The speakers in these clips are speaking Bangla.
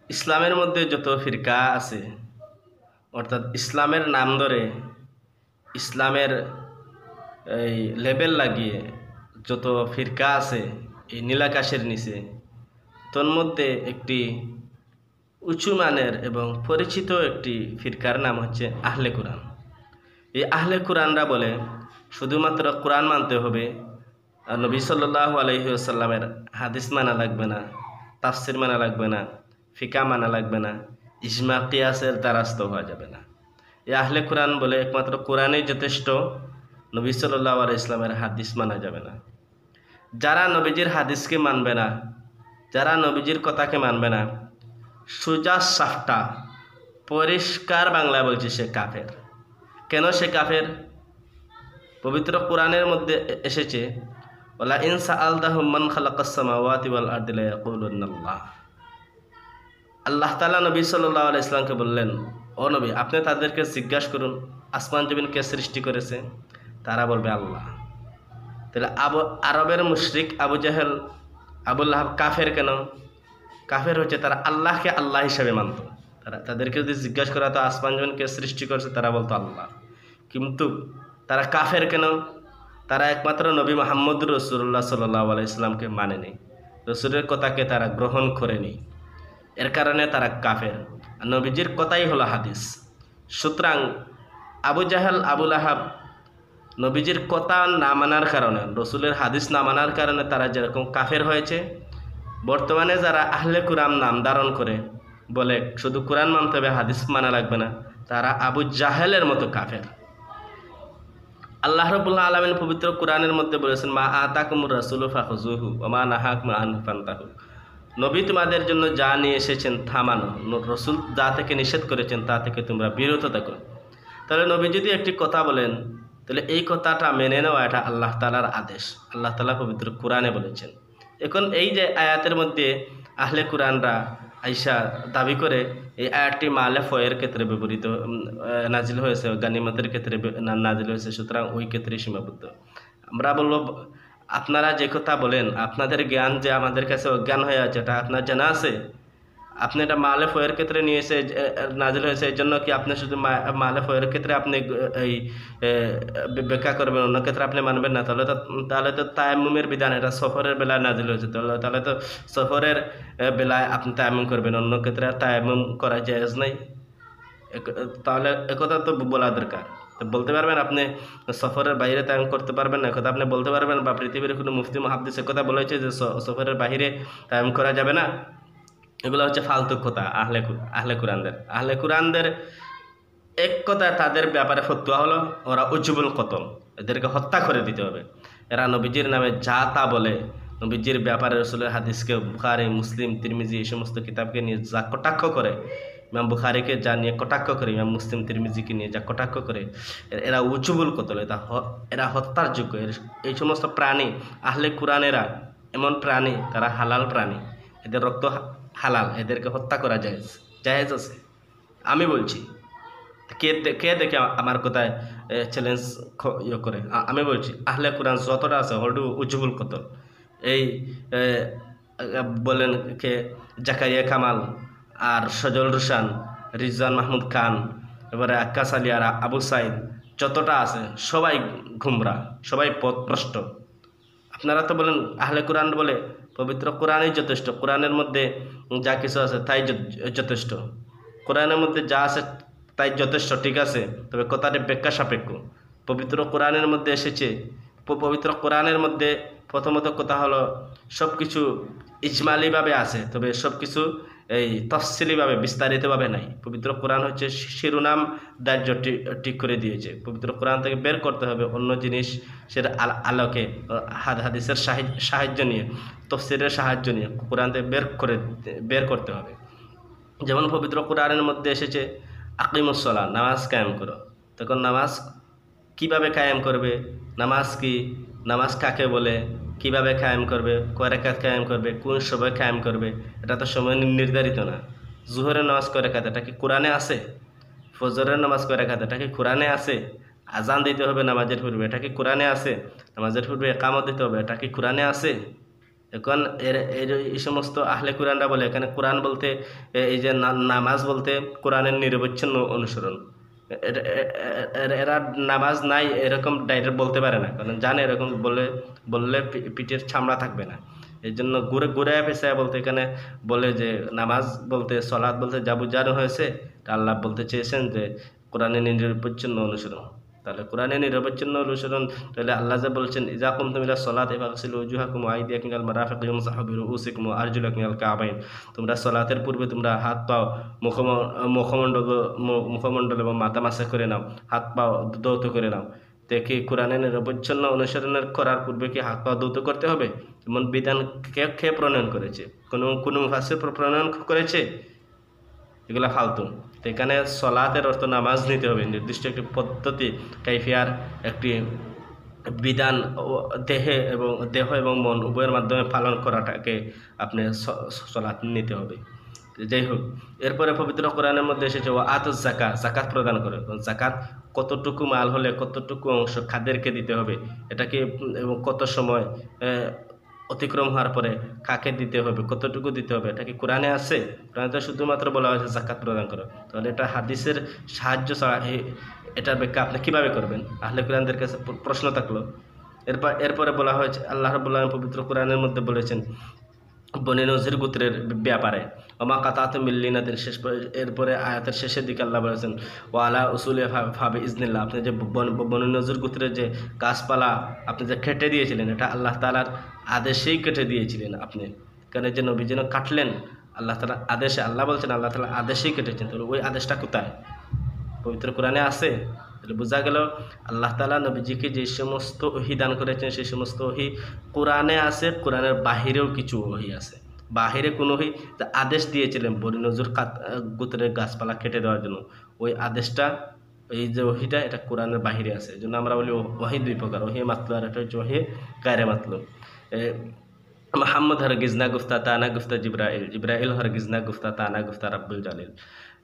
ইসলামের মধ্যে যত ফিরকা আছে, অর্থাৎ ইসলামের নাম ধরে ইসলামের এই লেবেল লাগিয়ে যত ফিরকা আছে এই নীলাকাশের নিচে, তন্মধ্যে একটি উঁচু মানের এবং পরিচিত একটি ফিরকার নাম হচ্ছে আহলে কোরআন। এই আহলে কোরআনরা বলে শুধুমাত্র কোরআন মানতে হবে, আর নবী সাল্লাল্লাহু আলাইহি ওয়াসাল্লামের হাদিস মানা লাগবে না, তাফসির মানা লাগবে না, ফিকা মানা লাগবে না, ইজমা কিয়াসের দ্বারস্থ হওয়া যাবে না। এই আহলে কোরআন বলে একমাত্র কোরআনই যথেষ্ট, নবী সাল্লাল্লাহু আলাইহি ইসলামের হাদিস মানা যাবে না। যারা নবীজির হাদিসকে মানবে না, যারা নবীজির কথাকে মানবে না, সোজা সাফটা পরিষ্কার বাংলায় বলছে সে কাফের। কেন সে কাফের? পবিত্র কোরআনের মধ্যে এসেছে, ওয়ালা ইন সাআলতাহুম মান খালাকাস সামাওয়াতি ওয়াল আরদি লা ইয়াকুলুন্নাল্লাহ। আল্লাহ তাআলা নবী সাল্লাল্লাহু আলাইহি ইসলামকে বললেন, ও নবী, আপনি তাদেরকে জিজ্ঞাসা করুন আসমান জমিন কে সৃষ্টি করেছে, তারা বলবে আল্লাহ। তাহলে আরবের মুশরিক আবু জাহেল, আবু লাহাব কাফের কেন? কাফের হচ্ছে তারা আল্লাহকে আল্লাহ হিসেবে মানত। তাদেরকে যদি জিজ্ঞাসা করা তো আসমান জমিন কে সৃষ্টি করেছে, তারা বলতো আল্লাহ। কিন্তু তারা কাফের কেন? তারা একমাত্র নবী মুহাম্মদ রাসূলুল্লাহ সাল্লাল্লাহু আলাইহি ইসলামকে মানেনি, রসুলের কথাকে তারা গ্রহণ করেনি, এর কারণে তারা কাফের। আর নবীজির কথাই হলো হাদিস। সুতরাং আবু জাহেল, আবু লাহাব নবীজির কথা না মানার কারণে, রসুলের হাদিস না মানার কারণে তারা যেরকম কাফের হয়েছে, বর্তমানে যারা আহলে কোরআন নাম ধারণ করে বলে শুধু কোরআন মানতে হবে, হাদিস মানা লাগবে না, তারা আবু জাহেলের মতো কাফের। আল্লাহ রাব্বুল আলামিন পবিত্র কোরআনের মধ্যে বলেছেন, মা আতাকুমুর রাসূলু ফাখুযুহু ওয়া মা নাহাকুম আনহু ফান্তাহু। নবী তোমাদের জন্য যা নিয়ে এসেছেন তা মানো, রসুল যা থেকে নিষেধ করেছেন তা থেকে তোমরা বিরত থাকো। তাহলে নবী যদি একটি কথা বলেন, তাহলে এই কথাটা মেনে নেওয়া এটা আল্লাহ তাআলার আদেশ, আল্লাহ তাআলা পবিত্র কোরআনে বলেছেন। এখন এই যে আয়াতের মধ্যে আহলে কোরআনরা আইসা দাবি করে এই আয়াতটি মালে ফয়ের ক্ষেত্রে ব্যবহৃত নাজিল হয়েছে, গানিমতের ক্ষেত্রে নাজিল হয়েছে, সুতরাং ওই ক্ষেত্রে সীমাবদ্ধ। আমরা বলবো, আপনারা যে কথা বলেন, আপনাদের জ্ঞান যে আমাদের কাছে অজ্ঞান হয়ে আছে, এটা আপনার জানা আছে? আপনি এটা মালে ফয়ের ক্ষেত্রে নিয়ে এসে নাজিল হয়েছে, এই জন্য কি আপনি শুধু মালে ফয়ের ক্ষেত্রে আপনি এই ব্যাখ্যা করবেন, অন্য ক্ষেত্রে আপনি মানবেন না? তাহলে তো তায়াম্মুমের বিধান এটা সফরের বেলায় নাজিল হয়েছে, তাহলে তো সফরের বেলায় আপনি তায়াম্মুম করবেন, অন্য ক্ষেত্রে তায়াম্মুম করা জায়েজ নাই। তাহলে একথা তো বলা দরকার। তো বলতে পারবেন আপনি সফরের বাইরে তায়াম্মুম করতে পারবেন না, একথা আপনি বলতে পারবেন? বা পৃথিবীর কোনো মুফতি মুহাদ্দিস একথা বলেছে যে সফরের বাইরে তায়াম্মুম করা যাবে না? এগুলো হচ্ছে ফালতু কথা আহলে কোরআনদের এক কথা, তাদের ব্যাপারে ফতোয়া হলো ওরা উজবুল কতল, এদেরকে হত্যা করে দিতে হবে। এরা নবীজির নামে যা তা বলে, নবীজির ব্যাপারে রসুলের হাদিসকে, বুখারী, মুসলিম, তিরমিজি এই সমস্ত কিতাবকে নিয়ে যা কটাক্ষ করে, ইমাম বুখারীকে যা নিয়ে কটাক্ষ করে, ইমাম মুসলিম তিরমিজিকে নিয়ে যা কটাক্ষ করে, এরা উজবুল কতল, এরা হত্যার যোগ্য। এই সমস্ত প্রাণী আহলে কোরআনেরা এমন প্রাণী, তারা হালাল প্রাণী, এদের রক্ত হালাল, এদেরকে হত্যা করা জায়েজ আছে। আমি বলছি, কে দেখে আমার কথায় চ্যালেঞ্জ করে? আমি বলছি আহলে কোরআন যতটা আছে হলডু উজ্জুবুল কতল। এই বলেন কে, জাকারিয়া কামাল আর সজল রুশান, রিজওয়ান মাহমুদ খান, এবারে আক্কাস আলী আর আবু সাইদ, যতটা আছে সবাই গুমরা, সবাই পথভ্রষ্ট। আপনারা তো বলেন আহলে কোরআন বলে পবিত্র কোরআনই যথেষ্ট, কোরআনের মধ্যে যা কিছু আছে তাই যথেষ্ট, কোরআনের মধ্যে যা আছে তাই যথেষ্ট, ঠিক আছে, তবে কথাটি ব্যাখ্যা সাপেক্ষ। পবিত্র কোরআনের মধ্যে এসেছে, পবিত্র কোরআনের মধ্যে প্রথমত কথা হলো সব কিছু ইজমালিভাবে আছে, তবে সব কিছু এই তফসিলিভাবে বিস্তারিতভাবে নাই। পবিত্র কোরআন হচ্ছে শিরোনাম দাহ্য ঠিক করে দিয়েছে। পবিত্র কোরআন থেকে বের করতে হবে অন্য জিনিস, সেটা আলোকে হাদিসের সাহায্য নিয়ে, তফসিরের সাহায্য নিয়ে কোরআন থেকে বের করতে হবে। যেমন পবিত্র কোরআনের মধ্যে এসেছে আকিমুস সালাহ, নামাজ কায়েম করো। তখন নামাজ কিভাবে কায়েম করবে, নামাজ কি, নামাজ কাকে বলে, কিভাবে কায়েম করবে, কয় রাকাত কায়েম করবে, কোন সময় কায়েম করবে, এটা তো সময় নির্ধারিত না। জুহরের নামাজ কয় রাকাত, এটা কি কোরআনে আছে? ফজরের নামাজ কয় রাকাত, এটা কি কোরআনে আছে? আজান দিতে হবে নামাজের পূর্বে, এটা কি কোরআনে আছে? নামাজের পূর্বে ইকামত দিতে হবে, এটা কি কোরআনে আছে? এখন এই সমস্ত আহলে কোরআনরা বলে এখানে কোরআন বলতে এই যে নামাজ বলতে কোরআনের নিরবচ্ছিন্ন অনুসরণ। এরা নামাজ নাই এরকম ডাইরেক্ট বলতে পারে না, কারণ জানে এরকম বললে পিঠের চামড়া থাকবে না। এই জন্য ঘুরে ঘুরে পেঁচায় বলতে এখানে বলে যে নামাজ বলতে সলাৎ বলতে যা বোঝানো হয়েছে তা আল্লাহ বলতে চেয়েছেন যে কোরআনের নিরবচ্ছিন্ন অনুসরণ। তাহলে কোরআনের নিরবচ্ছিন্ন অনুসরণ, তাহলে আল্লাহ যে বলছেন ইজা কুমতুম ইলা সলাতি ফাগসিলু উজুহাকুম ওয়া আইদিয়াকুম ইলাল মারাফিকি ওয়ামসাহু বিরুউসিকুম ওয়া আরজুলাকুম ইলাল কাবাইন। তোমরা সলাতের পূর্বে তোমরা হাত পাও মুখমণ্ডল এবং মাথা মাসা করে নাও, হাত পাও ধৌত করে নাও। দেখি কোরআনের নিরবচ্ছিন্ন অনুসরণের করার পূর্বে কি হাত পা ধৌত করতে হবে? এমন বিধান কে প্রণয়ন করেছে? কোনো মুফাসসির প্রণয়ন করেছে? এগুলা ফালতু। তো এখানে সলাতের অর্থ নামাজ নিতে হবে, নির্দিষ্ট একটি পদ্ধতি কাইফিয়ার একটি বিধান দেহ এবং মন উভয়ের মাধ্যমে পালন করাটাকে আপনি সলাত নিতে হবে। যাই হোক, এরপরে পবিত্র কোরআনের মধ্যে এসেছে ও আতুজ জাকাত প্রদান করে। জাকাত কতটুকু মাল হলে কতটুকু অংশ খাদেরকে দিতে হবে, এটাকে এবং কত সময় অতিক্রম হওয়ার পরে কাকে দিতে হবে, কতটুকু দিতে হবে, এটা কি কোরআনে আছে? কোরআনে তো শুধুমাত্র বলা হয়েছে জাকাত প্রদান করো। তাহলে এটা হাদিসের সাহায্য ছাড়া এটার ব্যাখ্যা আপনি কিভাবে করবেন? আহলে কোরআনদের কাছে প্রশ্ন থাকলো। এরপরে বলা হয়েছে আল্লাহ রাব্বুল আলামিন পবিত্র কোরআনের মধ্যে বলেছেন বনী নজির গোত্রের ব্যাপারে ওমা কাতাতুম মিন লিনাতিন, এরপরে আয়াতের শেষের দিকে আল্লাহ বলেছেন ওয়া আলা উসুলি ফাবি ইজনিল্লাহ। আপনি যে বনী নজির গোত্রের যে গাছপালা আপনি যে কেটে দিয়েছিলেন, এটা আল্লাহ তাআলার আদেশেই কেটে দিয়েছিলেন আপনি। কারণ যে নবী যেন কাটলেন আল্লাহ তাআলার আদেশে, আল্লাহ বলছেন আল্লাহ তাআলা আদেশেই কেটেছেন। তাহলে ওই আদেশটা কোথায়? পবিত্র কোরআনে আছে। তাহলে বোঝা গেল আল্লাহ তাআলা নবীজিকে যে সমস্ত ওহী দান করেছেন সেই সমস্ত ওহী কোরআনে আছে, কোরআনের বাহিরেও কিছু ওহী আছে। বাহিরে কোন ওহী আদেশ দিয়েছিলেন বনী নজির গোত্রের গাছপালা কেটে দেওয়ার জন্য, ওই আদেশটা এই যে ওহীটা এটা কোরআনের বাহিরে আছে। এই জন্য আমরা বলি ওহী দুই প্রকার, ওহী মাতলু আর একটা হচ্ছে ওহী গায়রে মাতলু। মোহাম্মদ হরগিজ না গুফতা তা না গুফতা জিব্রাইল হরগিজ না গুফতা তা না গুফতা রাব্বুল জালিল।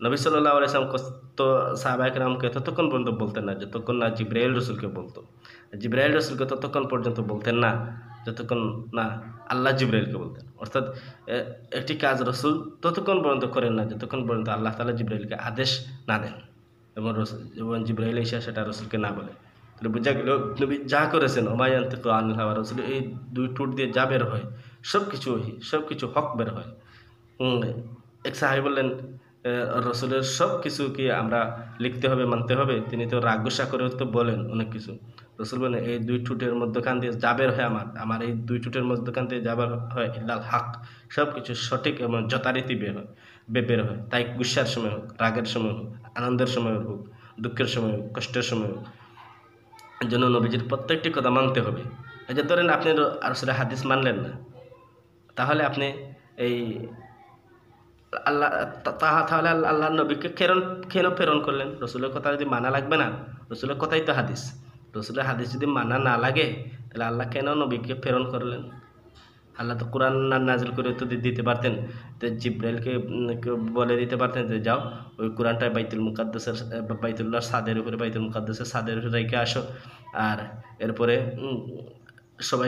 নবী সাল্লাল্লাহু আলাইহি ওয়াসাল্লাম তো সাহাবায়ে কেরামকে ততক্ষণ পর্যন্ত বলতেন না যতক্ষণ না জিব্রাইল রাসূলকে বলতো। জিব্রাইল রাসূলকে ততক্ষণ পর্যন্ত বলতেন না যতক্ষণ না আল্লাহ জিব্রাইলকে বলতেন। অর্থাৎ একটি কাজ রাসূল ততক্ষণ পর্যন্ত করেন না যতক্ষণ পর্যন্ত আল্লাহ তাআলা জিব্রাইলকে আদেশ না দেন এবং জিব্রাইল এসে সেটা রাসূলকে না বলে। তাহলে বোঝা গেল নবী যা করেছেন ওমা ইয়ানতিকু আনিল হাওয়া, রাসূল এই দুই ঠোঁট দিয়ে যা বের হয় সব কিছু হক বের হয়। এক সাহাবী বললেন রসুলের সব কিছু কি আমরা লিখতে হবে, মানতে হবে? তিনি তো রাগ গুসা করে তো বলেন অনেক কিছু। রসুল বলেন এই দুই ঠোঁটের মধ্যখান দিয়ে যাবের হয় আমার এই দুই ঠোঁটের মধ্যখান দিয়ে যাবার হয় ইল্লাল হক, সব কিছু সঠিক এবং যথারীতি বের হয়। তাই গুসার সময় হোক, রাগের সময় হোক, আনন্দের সময় হোক, দুঃখের সময় হোক, কষ্টের সময় হোক, এই জন্য নবীজির প্রত্যেকটি কথা মানতে হবে। এই যে ধরেন আপনি রসুলের হাদিস মানলেন না, তাহলে আপনি এই আল্লাহ তাহলে আল্লাহ নবীকে কেন প্রেরণ করলেন? রসুলের কথা যদি মানা লাগবে না? রসুলের কথাই তো হাদিস। রসুলের হাদিস যদি মানা না লাগে তাহলে আল্লাহ কেন নবীকে প্রেরণ করলেন? আল্লাহ তো কোরআন নাজিল করে তো দিতে পারতেন, তো জিব্রাইলকে বলে দিতে পারতেন যে যাও ওই কোরআনটা বাইতুল্লাহর ছাদের উপরে, বাইতুল মুকাদ্দাসের ছাদের উপরে রেখে আসো। আর এরপরে সব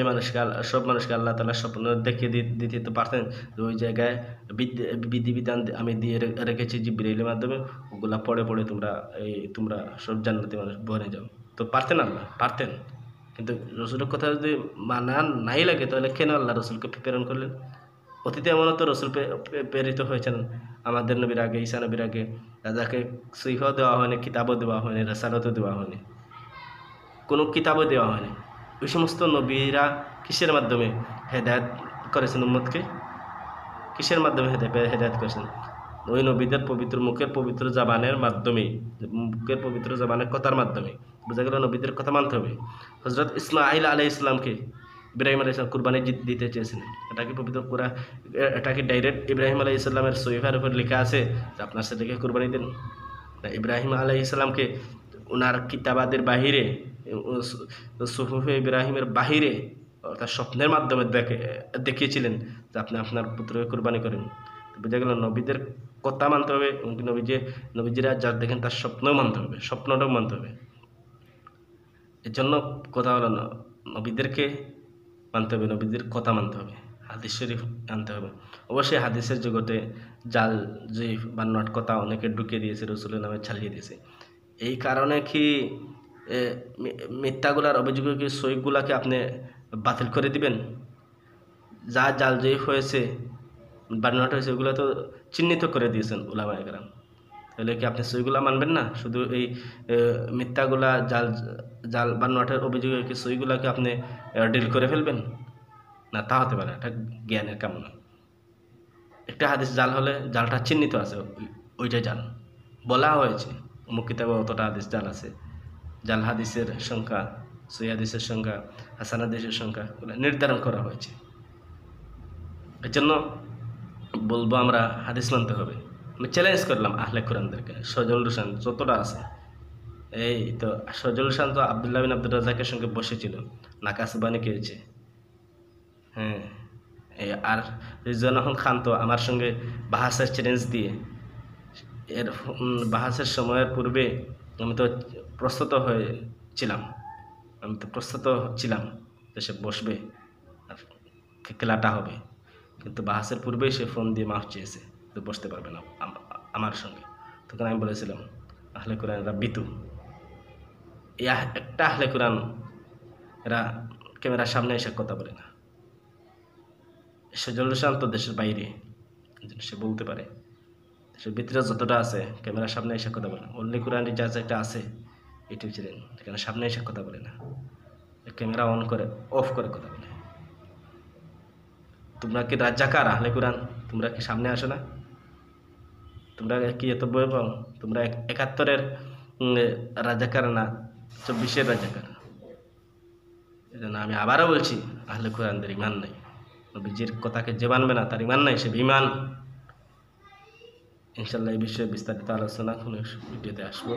মানুষকে আল্লাহ তাআলা স্বপ্ন দেখিয়ে দিতে তো পারতেন যে ওই জায়গায় বিধিবিধান আমি দিয়ে রেখেছি জিবরাইলের মাধ্যমে, ওগুলা পড়ে তোমরা সব জান্নাতি মানুষ বনে যাও। তো পারতেন, আল্লাহ পারতেন। কিন্তু রসুলের কথা যদি মানা নাই লাগে তাহলে কেন আল্লাহ রসুলকে প্রেরণ করলেন? অতীতে এমনও তো রসুল প্রেরিত হয়েছেন আমাদের নবীর আগে, ঈসা নবীর আগে, যাকে সহিহ দেওয়া হয়নি, কিতাবও দেওয়া হয়নি, রিসালাতও দেওয়া হয়নি, কোনো কিতাবও দেওয়া হয়নি। ওই সমস্ত নবীরা কিসের মাধ্যমে হেদায়েত করেছেন উম্মতকে? কিসের মাধ্যমে হেদায়েত করেছেন? ওই নবীদের মুখের পবিত্র জবানের মাধ্যমে, মুখের পবিত্র জবানের কথার মাধ্যমে। বোঝা গেল নবীদের কথা মানতে হবে। হযরত ইসমাঈল আলাইহিস সালামকে ইব্রাহিম আলাইহিস সালাম কুরবানি দিতে চেয়েছিলেন। এটা কি পবিত্র কোরআন? এটা কি ডাইরেক্ট ইব্রাহিম আলাইহিস সালামের সহিফার উপর লেখা আছে যে আপনার ছেলেকে কুরবানি দেন? না, ইব্রাহিম আলাইহিস সালামকে ওনার কিতাবাদের বাহিরে, সুহুফে ইব্রাহিমের বাহিরে অর্থাৎ স্বপ্নের মাধ্যমে দেখিয়েছিলেন যে আপনি আপনার পুত্রকে কুরবানি করেন। বোঝা গেল নবীদের কথা মানতে হবে, এমনকি নবীজিরা যার দেখেন তার স্বপ্নও মানতে হবে, স্বপ্নটাও মানতে হবে। এর জন্য কথা হলো নবীদেরকে মানতে হবে, নবীদের কথা মানতে হবে। হাদিস শরীফ আনতে হবে। অবশ্যই হাদিসের জগতে জাল জয়ীফ বানোয়াট কথা অনেকে ঢুকিয়ে দিয়েছে, রসুলের নামে ছাড়িয়ে দিয়েছে। এই কারণে কি মিথ্যাগুলার অভিযোগে কি সহিগুলাকে আপনি বাতিল করে দিবেন? যা জাল জয়ীফ হয়েছে, বানোয়াট হয়েছে, ওগুলো তো চিহ্নিত করে দিয়েছেন উলামায়ে কেরাম। তাহলে কি আপনি সহিগুলা মানবেন না? শুধু এই মিথ্যাগুলা জাল বানোয়াটের অভিযোগে কি সহিগুলাকে আপনি ডিল করে ফেলবেন? না, তা হতে পারে, এটা জ্ঞানের কামনা। একটা হাদিস জাল হলে জালটা চিহ্নিত আছে, ওইটাই জাল বলা হয়েছে, অমুক কিতাবে অতটা হাদিস জাল আছে। জাল হাদিসের সংখ্যা, সহি হাদিসের সংখ্যা, হাসান হাদিসের সংখ্যা নির্ধারণ করা হয়েছে। এর জন্য বলবো আমরা হাদিস মানতে হবে। আমি চ্যালেঞ্জ করলাম আহলে কোরআনদেরকে, সজল রোশান যতটা আছে, এই তো সজল রোশান তো আব্দুল্লাহ বিন আব্দুর রাজ্জাকের সঙ্গে বসেছিল, নাকাসবানি খেয়েছে। হ্যাঁ, আর রিজওয়ান খান তো আমার সঙ্গে বাহাসের চ্যালেঞ্জ দিয়ে, এর বাহাসের সময়ের পূর্বে আমি তো প্রস্তুত ছিলাম যে সে বসবে আর খেলাটা হবে, কিন্তু বাহাসের পূর্বেই সে ফোন দিয়ে মাফ চেয়েছে, তো বসতে পারবে না আমার সঙ্গে। তখন আমি বলেছিলাম আহলে কোরআন এরা বিতু, একটা আহলে কোরআন এরা ক্যামেরার সামনে এসে কথা বলে না। সজল রোশান তো দেশের বাইরে, সে বলতে পারে, দেশের ভিতরে যতটা আছে ক্যামেরার সামনে এসে কথা বলে না। অনলি কোরআন রিচার্জ একটা আছে ইউটিউব চ্যানেল, এখানে সামনে এসে কথা বলে না, ক্যামেরা অন করে অফ করে কথা বলে। তোমরা কি রাজ্জাকার আহলে কোরআন? তোমরা কি সামনে আসো না? তোমরা কি এত বই পাও? তোমরা 71-এর রাজাকার না, 24-এর রাজাকার। এই জন্য আমি আবারও বলছি, আহলে কোরআনদের ইমান নাই। নবীজির কথাকে যে মানবে না তার ইমান নাই, সে বিমান। ইনশাল্লাহ এই বিষয়ে বিস্তারিত আলোচনা কোনো ভিডিওতে আসবো।